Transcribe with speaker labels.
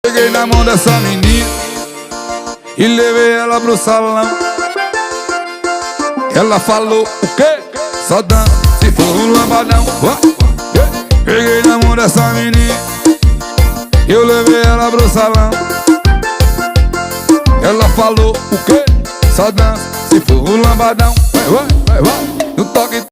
Speaker 1: Peguei na mão dessa menina e levei ela pro salão. Ela falou o quê? Só dança se for um lambadão. Peguei na mão dessa menina, eu levei ela pro salão. Ela falou o quê? Só dança se for um lambadão. Vai, vai, vai, vai. No toque